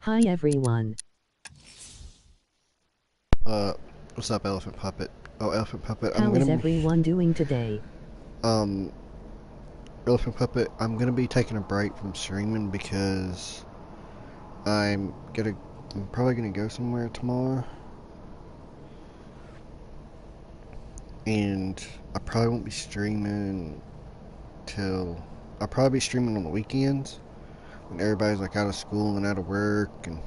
Hi everyone. What's up, Elephant Puppet? Oh, Elephant Puppet, How is everyone doing today? um, Elephant Puppet, I'm gonna be taking a break from streaming because I'm probably gonna go somewhere tomorrow. And I probably won't be streaming till, I'll probably be streaming on the weekends when everybody's like out of school and out of work and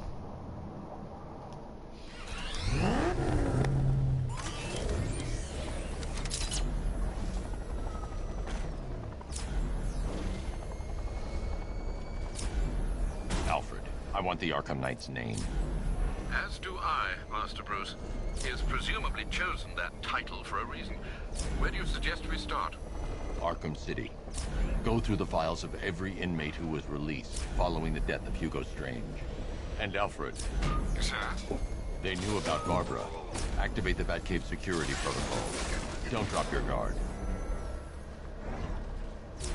Alfred, I want the Arkham Knight's name. As do I, Master Bruce. He has presumably chosen that title for a reason. Where do you suggest we start? Arkham City. Go through the files of every inmate who was released following the death of Hugo Strange. And Alfred. Sir? They knew about Barbara. Activate the Batcave security protocol. Don't drop your guard.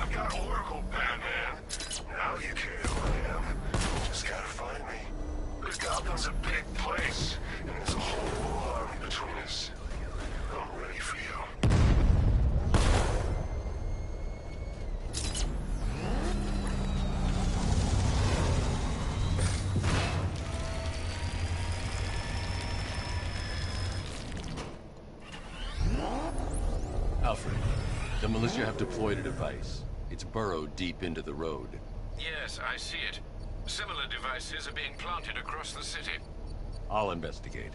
I've got Oracle, Batman. Now you care who I am. You just gotta find me. Because Gotham's a big place, and there's a whole army between us. I'm ready for you. Alfred, the militia have deployed a device. It's burrowed deep into the road. Yes, I see it. Similar devices are being planted across the city. I'll investigate.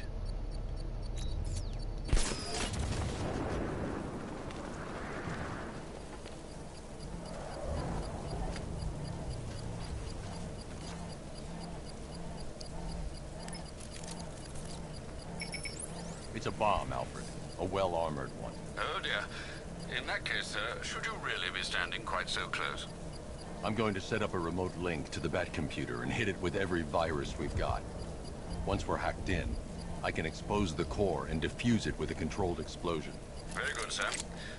It's a bomb, Alfred. A well-armored one. Oh dear. In that case, sir, should you really be standing quite so close? I'm going to set up a remote link to the Bat computer and hit it with every virus we've got. Once we're hacked in, I can expose the core and defuse it with a controlled explosion. Very good, sir.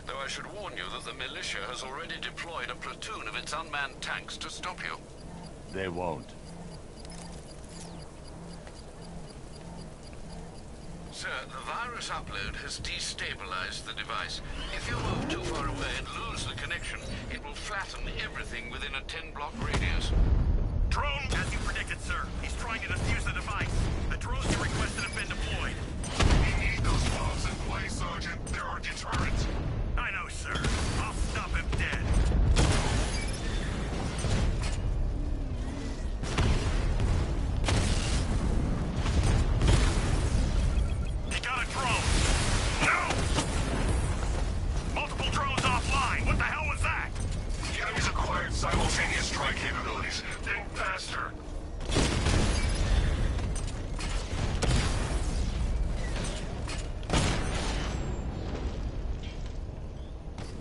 Though I should warn you that the militia has already deployed a platoon of its unmanned tanks to stop you. They won't. Sir, the virus upload has destabilized the device. If you move too far away and lose the connection, it will flatten everything within a 10-block radius. Drone, as you predicted, sir. He's trying to defuse the device. The drones you requested have been deployed. We need those bombs in place, Sergeant. They're our deterrent. I know, sir. I'll stop him dead. He got a drone. No! Multiple drones offline. What the hell was that? The enemy's acquired simultaneous strike capabilities. Think faster.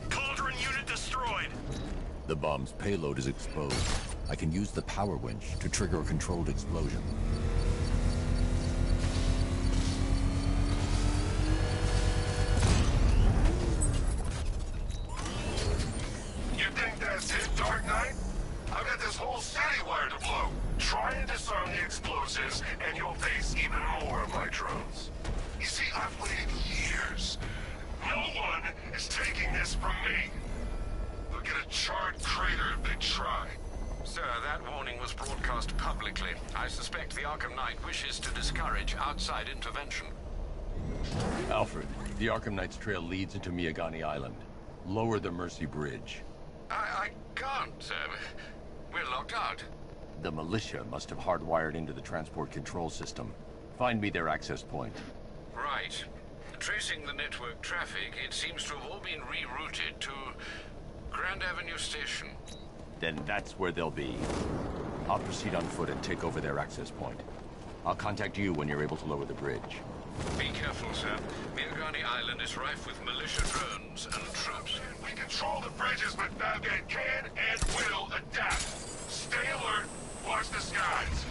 Cauldron unit destroyed. The bomb's payload is exposed. I can use the power winch to trigger a controlled explosion. You think that's it, Dark Knight? I've got this whole city wired to blow. Try and disarm the explosives, and you'll face even more of my drones. You see, I've waited years. No one is taking this from me. Look at a charred crater if they try. Sir, that warning was broadcast publicly. I suspect the Arkham Knight wishes to discourage outside intervention. Alfred, the Arkham Knight's trail leads into Miagani Island. Lower the Mercy Bridge. I can't, sir. We're locked out. The militia must have hardwired into the transport control system. Find me their access point. Right. Tracing the network traffic, it seems to have all been rerouted to Grand Avenue Station. Then that's where they'll be. I'll proceed on foot and take over their access point. I'll contact you when you're able to lower the bridge. Be careful, sir. Miagani Island is rife with militia drones and troops. We control the bridges, but Batman can and will adapt. Stay alert. Watch the skies.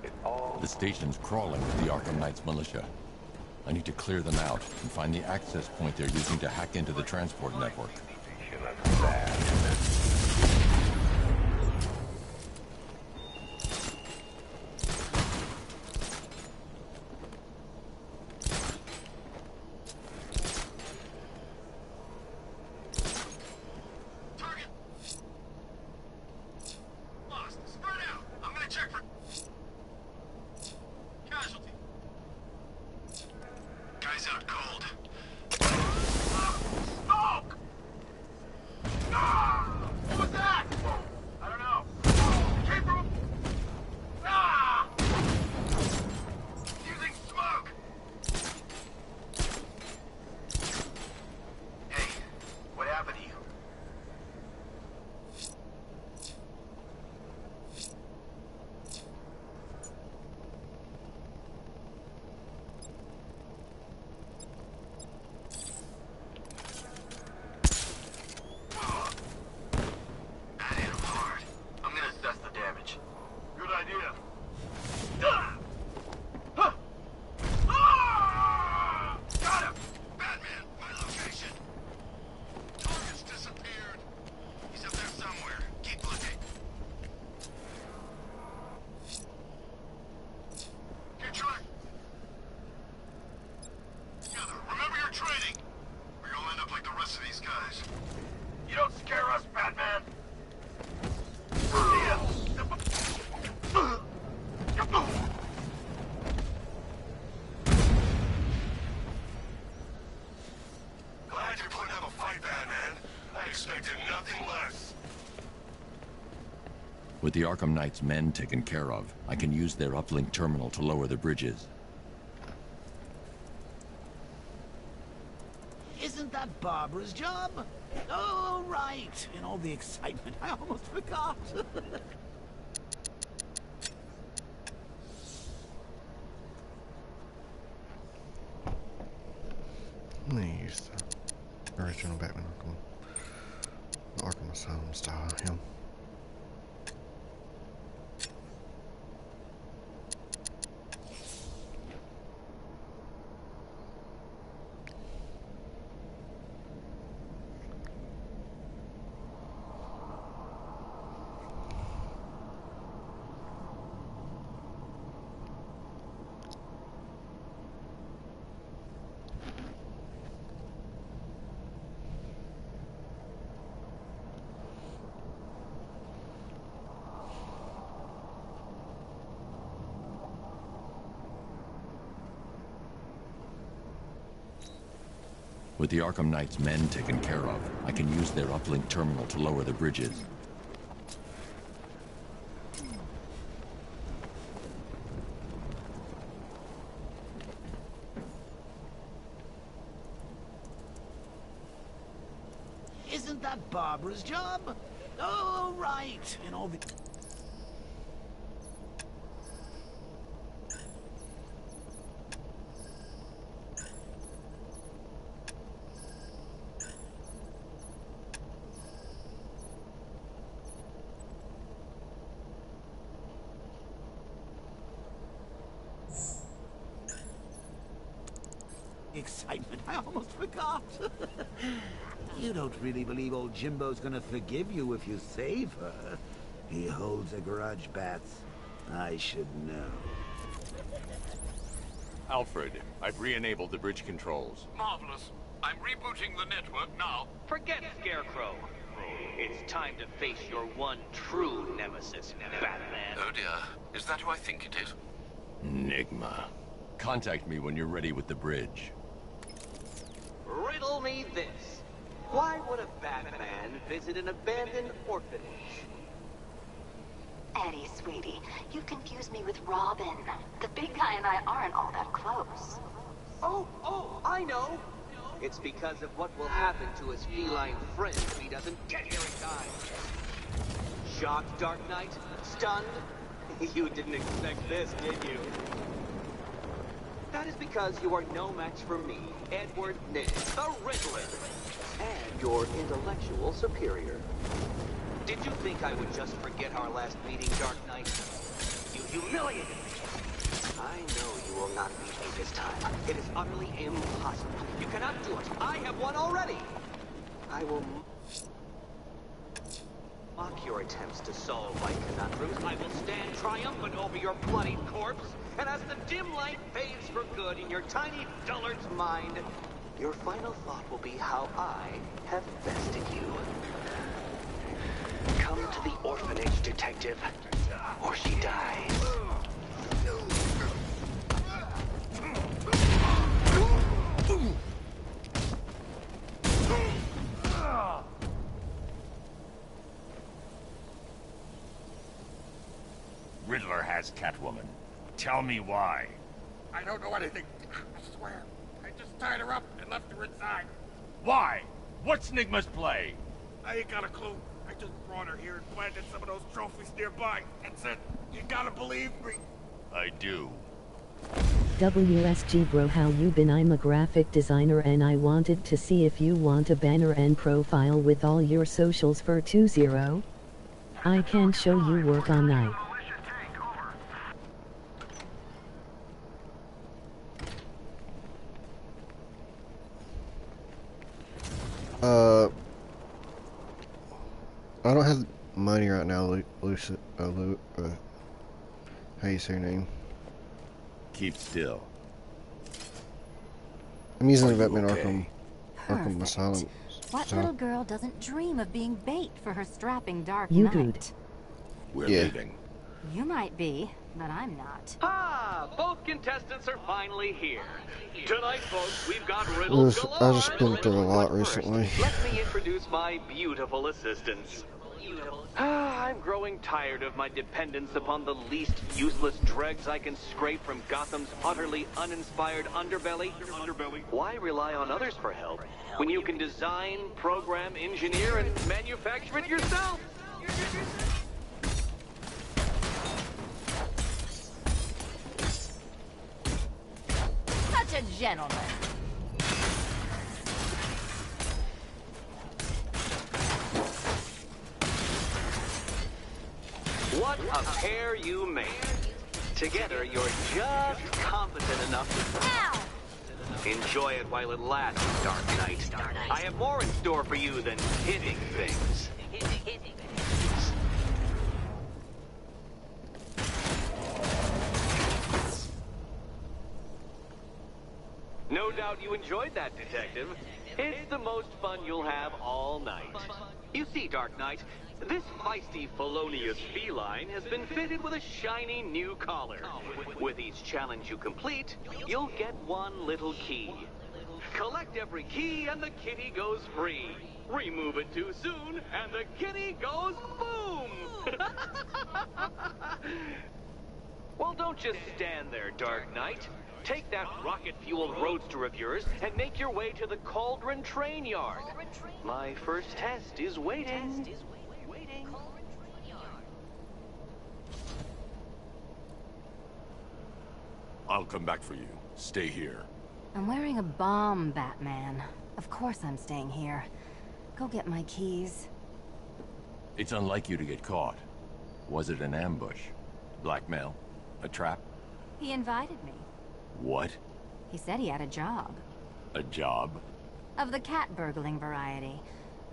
It all The station's crawling with the Arkham Knight's militia. I need to clear them out and find the access point they're using to hack into the transport network. With the Arkham Knight's men taken care of, I can use their uplink terminal to lower the bridges. Isn't that Barbara's job? Oh, right. In all the excitement, I almost forgot. I'm gonna use the original Batman Arkham Asylum style him. With the Arkham Knight's men taken care of, I can use their uplink terminal to lower the bridges. Isn't that Barbara's job? Oh, right. In all the... excitement, I almost forgot. You don't really believe old Jimbo's gonna forgive you if you save her. He holds a grudge, Bats. I should know. Alfred, I've re-enabled the bridge controls. Marvelous. I'm rebooting the network now. Forget Scarecrow. It's time to face your one true nemesis, Batman. Oh dear. Is that who I think it is? Enigma. Contact me when you're ready with the bridge. Riddle me this. Why would a Batman visit an abandoned orphanage? Eddie, sweetie, you confused me with Robin. The big guy and I aren't all that close. Oh, I know. It's because of what will happen to his feline friend if he doesn't get here in time. Shocked, Dark Knight? Stunned? You didn't expect this, did you? That is because you are no match for me, Edward Nitz, the Riddler, and your intellectual superior. Did you think I would just forget our last meeting, Dark Knight? You humiliated me. I know you will not beat me this time. It is utterly impossible. You cannot do it. I have won already. I will mock your attempts to solve my conundrums. I will stand triumphant over your bloodied corpse. And as the dim light fades for good in your tiny dullard's mind, your final thought will be how I have bested you. Come to the orphanage, detective, or she dies. Riddler has Catwoman. Tell me why. I don't know anything. I swear. I just tied her up and left her inside. Why? What's Nigma's play? I ain't got a clue. I just brought her here and planted some of those trophies nearby and said, you gotta believe me. I do. WSG bro, how you been? I'm a graphic designer and I wanted to see if you want a banner and profile with all your socials for 2-0. I can show you work on night. I don't have money right now, Lucid. How you say your name? Keep still. I'm using the Are you Batman okay? Arkham Asylum. What little girl doesn't dream of being bait for her strapping dark You knight? good. We're Yeah. leaving. You might be, but I'm not. Ah, both contestants are finally here. Tonight, folks, we've got I riddles just galore. been through a lot But first, recently. let me introduce my beautiful assistants. I'm growing tired of my dependence upon the least useless dregs I can scrape from Gotham's utterly uninspired underbelly. Why rely on others for help when you can design, program, engineer, and manufacture it yourself? Such a gentleman. What a pair you made. Together, you're just competent enough to... Enjoy it while it lasts, Dark Knight. I have more in store for you than hitting things. No doubt you enjoyed that, Detective. It's the most fun you'll have all night. You see, Dark Knight, this feisty, felonious feline has been fitted with a shiny new collar. With each challenge you complete, you'll get one little key. Collect every key and the kitty goes free. Remove it too soon and the kitty goes boom! Well, don't just stand there, Dark Knight. Take that rocket-fueled roadster of yours and make your way to the Cauldron Train Yard. My first test is waiting. I'll come back for you. Stay here. I'm wearing a bomb, Batman. Of course I'm staying here. Go get my keys. It's unlike you to get caught. Was it an ambush? Blackmail? A trap? He invited me. What? He said he had a job. A job? Of the cat burgling variety.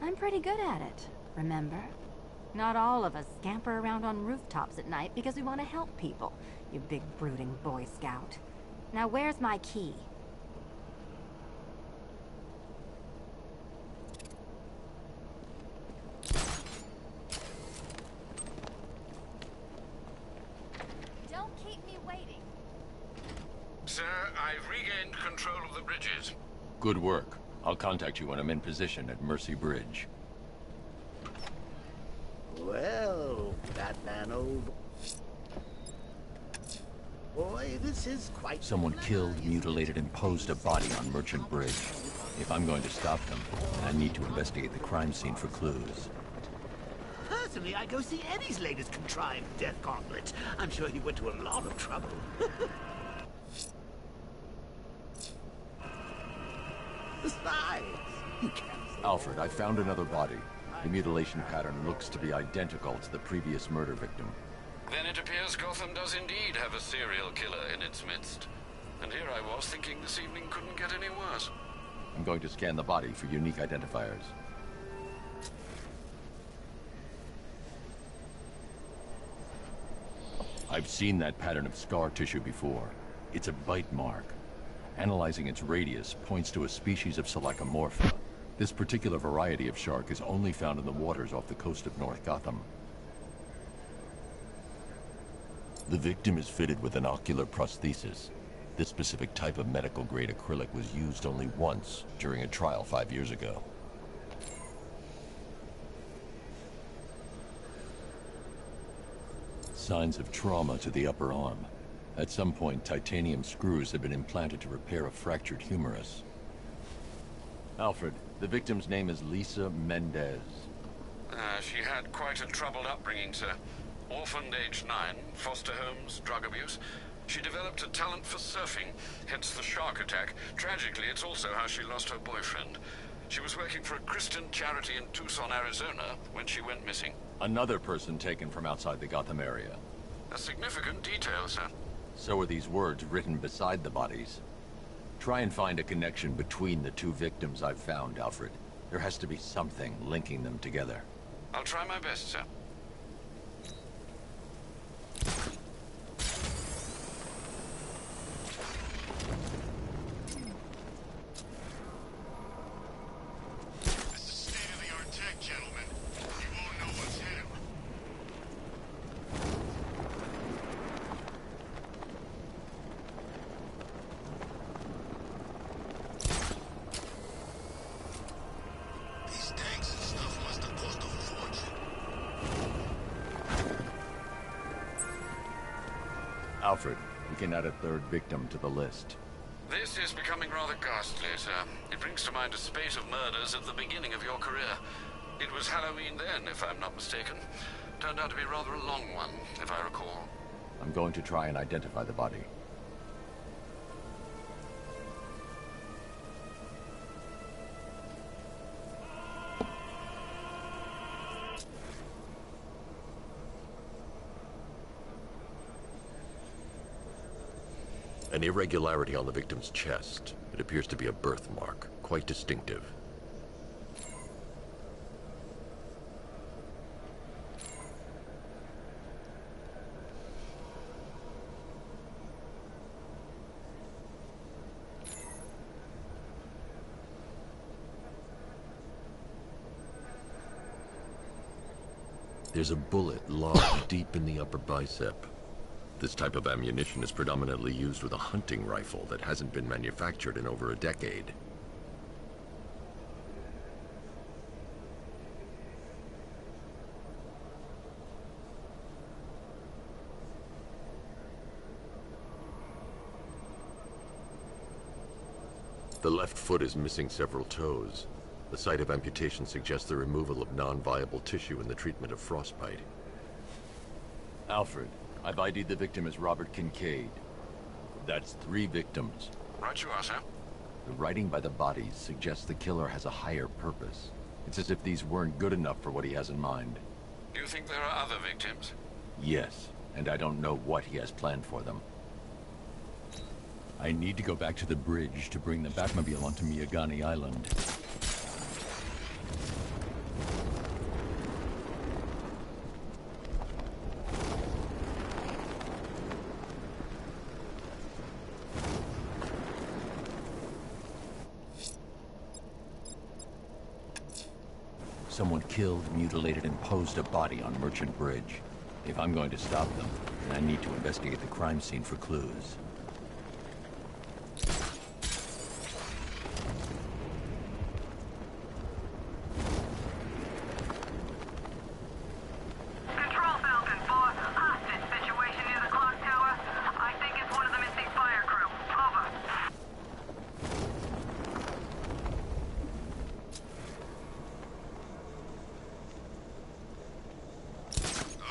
I'm pretty good at it, remember? Not all of us scamper around on rooftops at night because we want to help people, you big brooding Boy Scout. Now where's my key? Don't keep me waiting. Sir, I've regained control of the bridges. Good work. I'll contact you when I'm in position at Mercy Bridge. Well, Batman, old boy, this is quite... Someone killed, mutilated, and posed a body on Merchant Bridge. If I'm going to stop them, I need to investigate the crime scene for clues. Personally, I go see Eddie's latest contrived death gauntlet. I'm sure he went to a lot of trouble. Besides, you can't... Alfred, I found another body. The mutilation pattern looks to be identical to the previous murder victim. Then it appears Gotham does indeed have a serial killer in its midst. And here I was thinking this evening couldn't get any worse. I'm going to scan the body for unique identifiers. I've seen that pattern of scar tissue before. It's a bite mark. Analyzing its radius points to a species of Selachomorpha. This particular variety of shark is only found in the waters off the coast of North Gotham. The victim is fitted with an ocular prosthesis. This specific type of medical-grade acrylic was used only once during a trial 5 years ago. Signs of trauma to the upper arm. At some point, titanium screws had been implanted to repair a fractured humerus. Alfred, the victim's name is Lisa Mendez. She had quite a troubled upbringing, sir. Orphaned age 9, foster homes, drug abuse. She developed a talent for surfing, hence the shark attack. Tragically, it's also how she lost her boyfriend. She was working for a Christian charity in Tucson, Arizona, when she went missing. Another person taken from outside the Gotham area. A significant detail, sir. So are these words written beside the bodies. Try and find a connection between the two victims I've found, Alfred. There has to be something linking them together. I'll try my best, sir. This is state-of-the-art tech, gentlemen. You won't know what's hit him. These tanks and stuff must have cost a fortune. Alfred, we can add a third victim to the list. This is becoming rather ghastly, sir. It brings to mind a spate of murders at the beginning of your career. It was Halloween then, if I'm not mistaken. Turned out to be rather a long one, if I recall. I'm going to try and identify the body. An irregularity on the victim's chest. It appears to be a birthmark, quite distinctive. There's a bullet lodged deep in the upper bicep. This type of ammunition is predominantly used with a hunting rifle that hasn't been manufactured in over a decade. The left foot is missing several toes. The site of amputation suggests the removal of non-viable tissue in the treatment of frostbite. Alfred, I've ID'd the victim as Robert Kincaid. That's 3 victims. Right you are, sir. The writing by the bodies suggests the killer has a higher purpose. It's as if these weren't good enough for what he has in mind. Do you think there are other victims? Yes, and I don't know what he has planned for them. I need to go back to the bridge to bring the Batmobile onto Miyagani Island. Someone killed, mutilated, and posed a body on Merchant Bridge. If I'm going to stop them, then I need to investigate the crime scene for clues. Control Falcon 4, hostage situation near the clock tower. I think it's one of the missing fire crew. Over.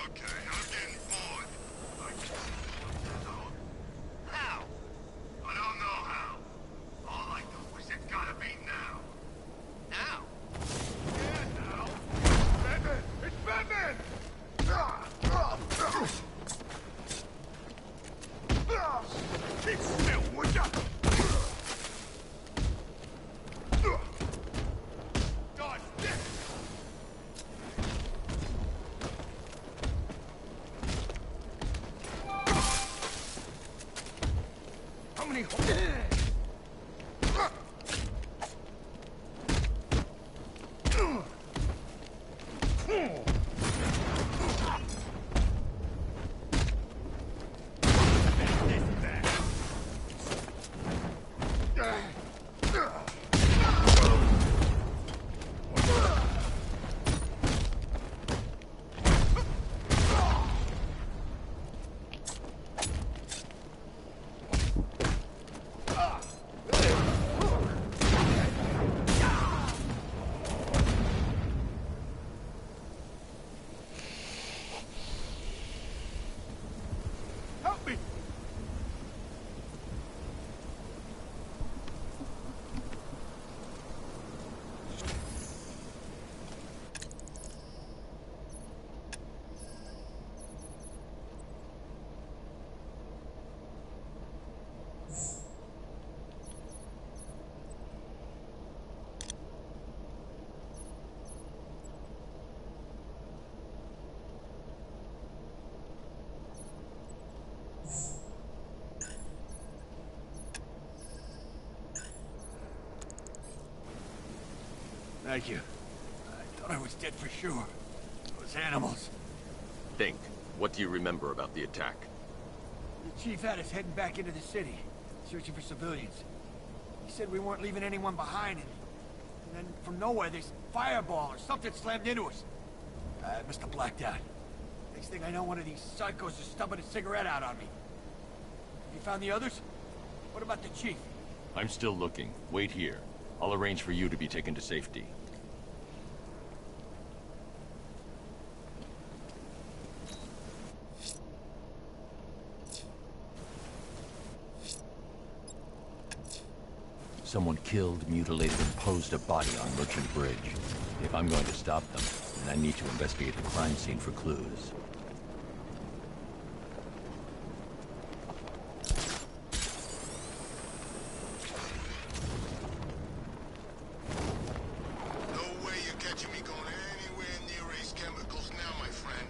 Okay, I'm getting bored. me! Thank you. I thought I was dead for sure. Those animals. Think. What do you remember about the attack? The chief had us heading back into the city, searching for civilians. He said we weren't leaving anyone behind, and then from nowhere, this fireball or something slammed into us. I must have blacked out. Next thing I know, one of these psychos is stubbing a cigarette out on me. You found the others? What about the chief? I'm still looking. Wait here. I'll arrange for you to be taken to safety. Someone killed, mutilated, and posed a body on Merchant Bridge. If I'm going to stop them, then I need to investigate the crime scene for clues. No way you're catching me going anywhere near Ace Chemicals now, my friend.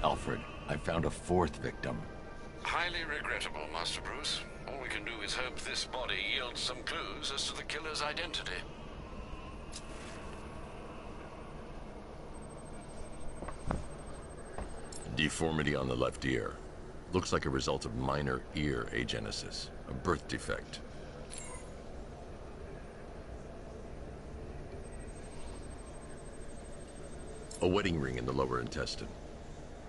Alfred, I found a fourth victim. Highly regrettable, Master Bruce. All we can do is hope this body yields some clues as to the killer's identity. Deformity on the left ear. Looks like a result of minor ear agenesis, a birth defect. A wedding ring in the lower intestine.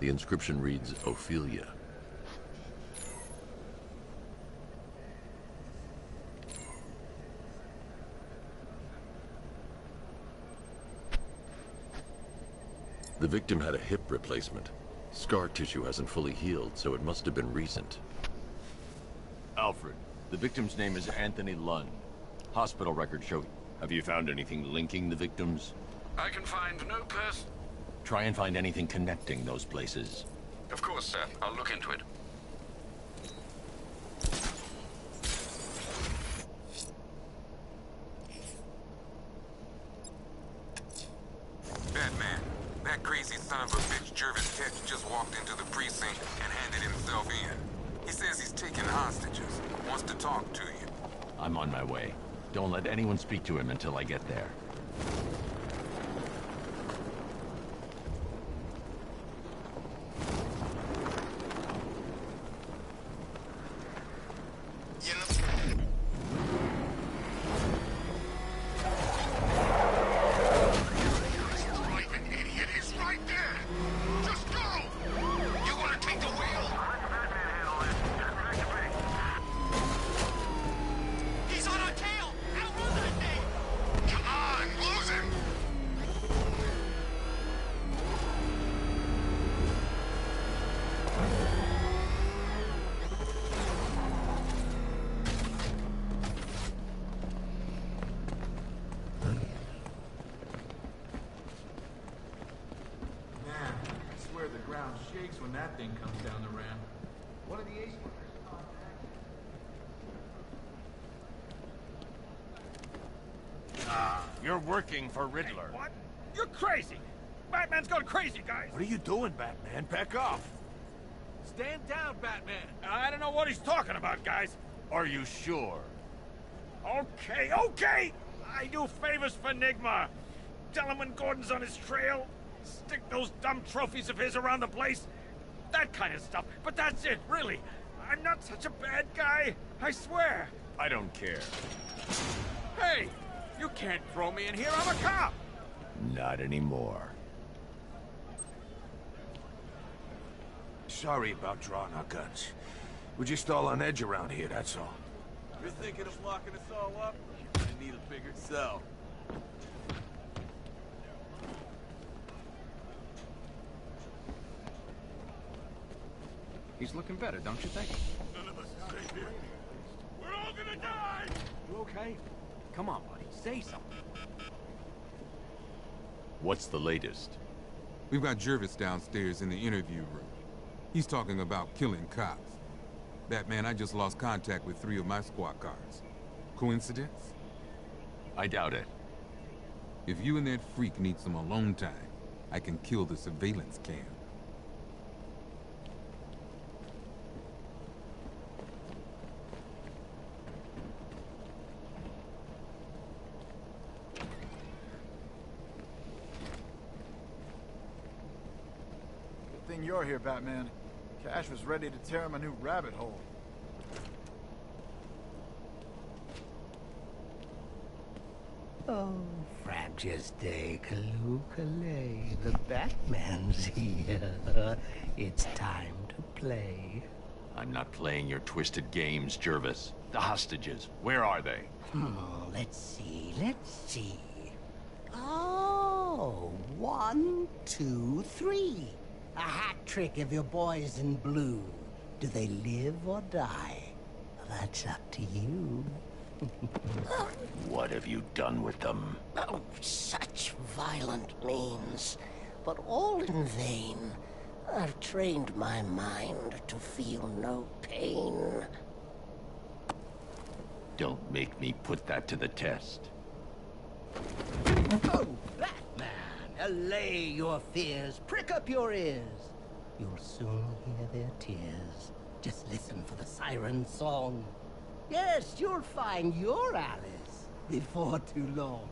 The inscription reads, Ophelia. The victim had a hip replacement. Scar tissue hasn't fully healed, so it must have been recent. Alfred, the victim's name is Anthony Lund. Hospital records show... Have you found anything linking the victims? I can find no person... Try and find anything connecting those places. Of course, sir. I'll look into it. Batman, that crazy son of a bitch Jervis Ketch just walked into the precinct and handed himself in. He says he's taking hostages, wants to talk to you. I'm on my way. Don't let anyone speak to him until I get there. He's on our tail! Outrun that thing! Come on, lose him! when that thing comes down the ramp. One of the ace workers. You're working for Riddler. What? You're crazy! Batman's gone crazy, guys! What are you doing, Batman? Back off! Stand down, Batman! I don't know what he's talking about, guys. Are you sure? Okay, okay! I do favors for Enigma. Tell him when Gordon's on his trail. Stick those dumb trophies of his around the place. That kind of stuff. But that's it, really. I'm not such a bad guy. I swear. I don't care. Hey! You can't throw me in here. I'm a cop! Not anymore. Sorry about drawing our guns. We're just all on edge around here, that's all. You're thinking of locking us all up? You're gonna need a bigger cell. He's looking better, don't you think? None of us is safe here. We're all gonna die! You okay? Come on, buddy. Say something. What's the latest? We've got Jervis downstairs in the interview room. He's talking about killing cops. Batman, I just lost contact with 3 of my squad cars. Coincidence? I doubt it. If you and that freak need some alone time, I can kill the surveillance cam. Good thing you're here, Batman. Cash was ready to tear him a new rabbit hole. Oh, Francis de Calais, the Batman's here. It's time to play. I'm not playing your twisted games, Jervis. The hostages, where are they? Let's see. Oh, 1, 2, 3. A hat trick of your boys in blue. Do they live or die? That's up to you. What have you done with them? Oh, such violent means, but all in vain. I've trained my mind to feel no pain. Don't make me put that to the test. Oh, Batman, allay your fears, prick up your ears. You'll soon hear their tears. Just listen for the siren song. Yes, you'll find your Alice before too long.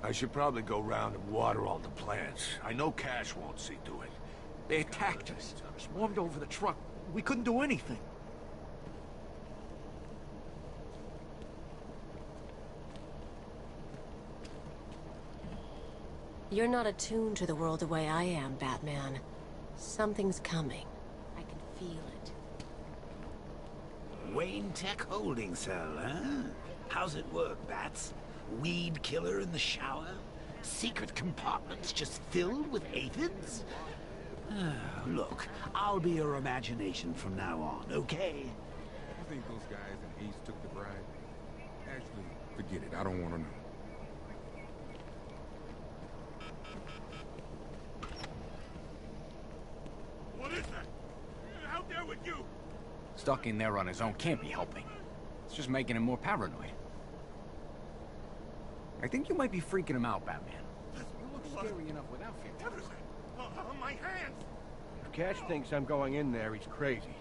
I should probably go round and water all the plants. I know Cash won't see to it. They attacked us. Swarmed over the truck. We couldn't do anything. You're not attuned to the world the way I am, Batman. Something's coming. I can feel it. Wayne Tech holding cell, huh? How's it work, Bats? Weed killer in the shower? Secret compartments just filled with aphids? Look, I'll be your imagination from now on, okay? You think those guys in East took the bribe? Actually, forget it. I don't want to know. What is that? How dare with you? Stuck in there on his own can't be helping. It's just making him more paranoid. I think you might be freaking him out, Batman. You look scary enough without fear. What is that? My hands! If Cash thinks I'm going in there, he's crazy.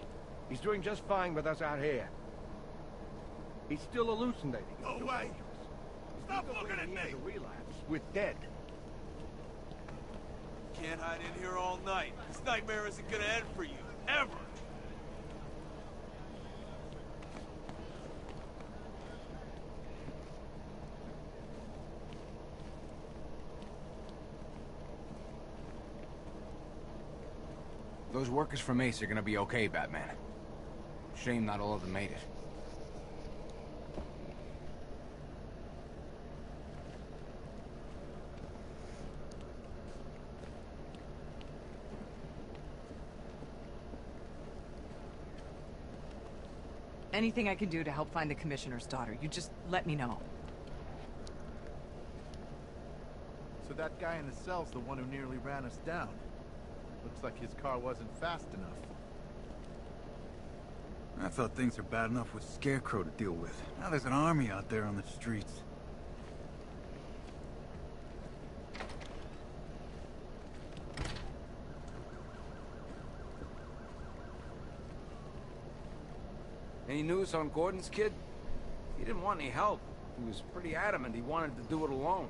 He's doing just fine with us out here. He's still hallucinating. No way! Stop looking at me! Relapse. We're dead. Can't hide in here all night. This nightmare isn't gonna end for you. Ever! Those workers from Ace are gonna be okay, Batman. Shame not all of them made it. Anything I can do to help find the Commissioner's daughter, you just let me know. So that guy in the cell's the one who nearly ran us down. Looks like his car wasn't fast enough. I thought things were bad enough with Scarecrow to deal with. Now there's an army out there on the streets. Any news on Gordon's kid? He didn't want any help. He was pretty adamant he wanted to do it alone.